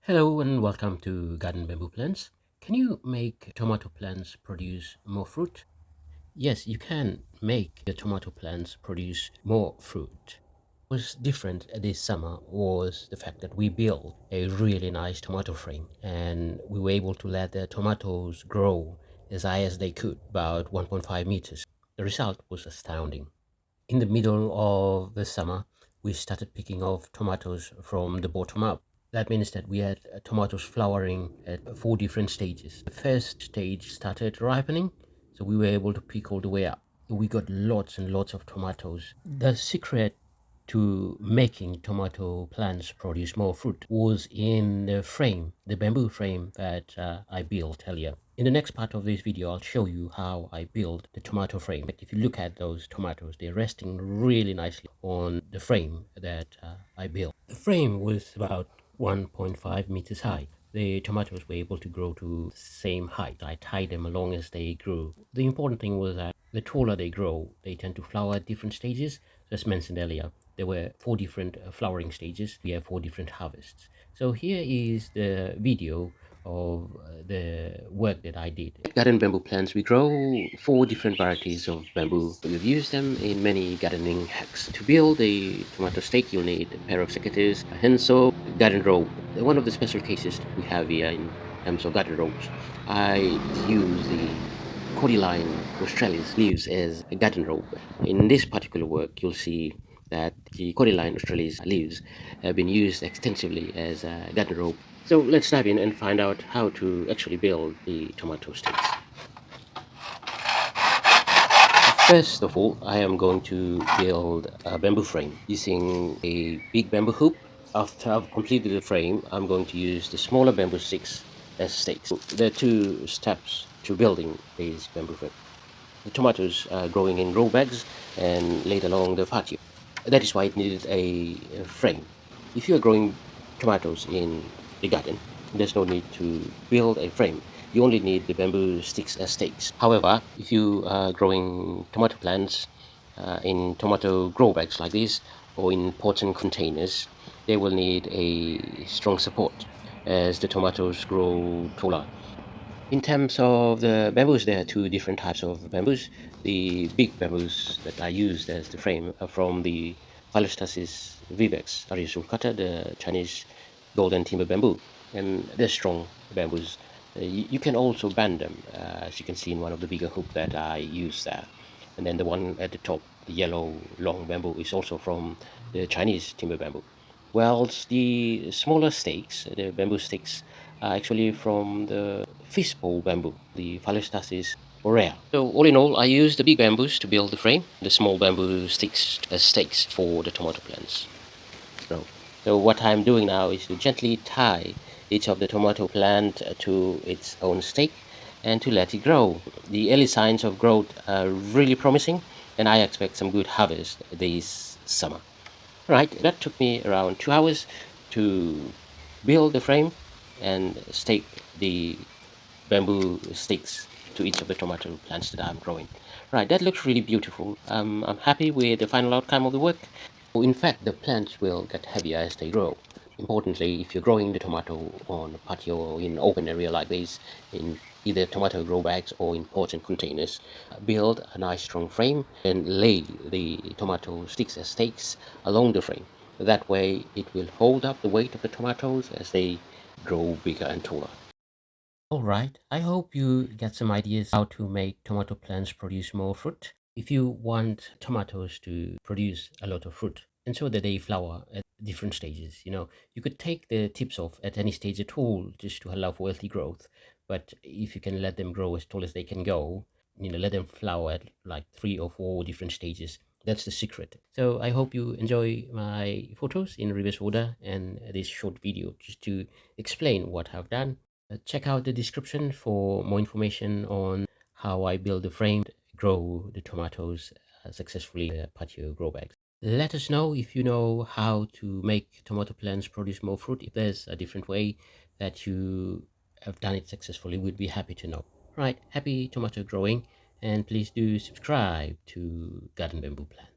Hello and welcome to Garden Bamboo Plants. Can you make tomato plants produce more fruit? Yes, you can make the tomato plants produce more fruit. What's different this summer was the fact that we built a really nice tomato frame and we were able to let the tomatoes grow as high as they could, about 1.5 meters. The result was astounding. In the middle of the summer, we started picking off tomatoes from the bottom up. That means that we had tomatoes flowering at 4 different stages. The first stage started ripening, so we were able to pick all the way up. We got lots and lots of tomatoes. The secret to making tomato plants produce more fruit was in the frame, the bamboo frame that I built earlier. In the next part of this video, I'll show you how I built the tomato frame. If you look at those tomatoes, they're resting really nicely on the frame that I built. The frame was about 1.5 meters high. The tomatoes were able to grow to the same height. I tied them along as they grew. The important thing was that the taller they grow, they tend to flower at different stages. As mentioned earlier, there were 4 different flowering stages. We have 4 different harvests. So here is the video of the work that I did. Garden bamboo plants, we grow 4 different varieties of bamboo. We've used them in many gardening hacks. To build a tomato stake, you'll need a pair of secateurs, a handsaw, garden rope. One of the special cases we have here in terms of garden ropes, I use the cordyline australis leaves as a garden rope. In this particular work, you'll see that the cordyline australis leaves have been used extensively as a garden rope. So let's dive in and find out how to actually build the tomato stakes. First of all, I am going to build a bamboo frame using a big bamboo hoop. After I've completed the frame, I'm going to use the smaller bamboo sticks as stakes. There are 2 steps to building this bamboo frame. The tomatoes are growing in grow bags and laid along the patio. That is why it needed a frame. If you are growing tomatoes in the garden, there's no need to build a frame. You only need the bamboo sticks as stakes. However, if you are growing tomato plants in tomato grow bags like this, or in pots and containers, they will need a strong support as the tomatoes grow taller. In terms of the bamboos, there are 2 different types of bamboos. The big bamboos that I used as the frame are from the Phyllostachys vivax Aureaculata, the Chinese golden timber bamboo, and they're strong bamboos. You can also bend them, as you can see in one of the bigger hoop that I used there. And then the one at the top, the yellow long bamboo, is also from the Chinese timber bamboo. Whilst the smaller stakes, the bamboo sticks, are actually from the fishbowl bamboo, the Phyllostachys aurea. So all in all, I used the big bamboos to build the frame, the small bamboo sticks as stakes for the tomato plants. So what I'm doing now is to gently tie each of the tomato plant to its own stake and to let it grow. The early signs of growth are really promising, and I expect some good harvest this summer. Right, that took me around 2 hours to build the frame and stake the bamboo sticks to each of the tomato plants that I'm growing. Right, that looks really beautiful. I'm happy with the final outcome of the work. In fact, the plants will get heavier as they grow. Importantly, if you're growing the tomato on a patio or in an open area like this, in either tomato grow bags or in pots and containers, build a nice strong frame and lay the tomato sticks as stakes along the frame. That way it will hold up the weight of the tomatoes as they grow bigger and taller. Alright, I hope you get some ideas how to make tomato plants produce more fruit. If you want tomatoes to produce a lot of fruit, ensure that they flower at different stages. You could take the tips off at any stage at all just to allow for healthy growth. But if you can let them grow as tall as they can go, let them flower at like 3 or 4 different stages. That's the secret. So I hope you enjoy my photos in reverse order and this short video just to explain what I've done. Check out the description for more information on how I build the frame, grow the tomatoes successfully in patio grow bags. Let us know if you know how to make tomato plants produce more fruit. If there's a different way that you have done it successfully, we'd be happy to know. Right, happy tomato growing, and please do subscribe to Garden Bamboo Plants.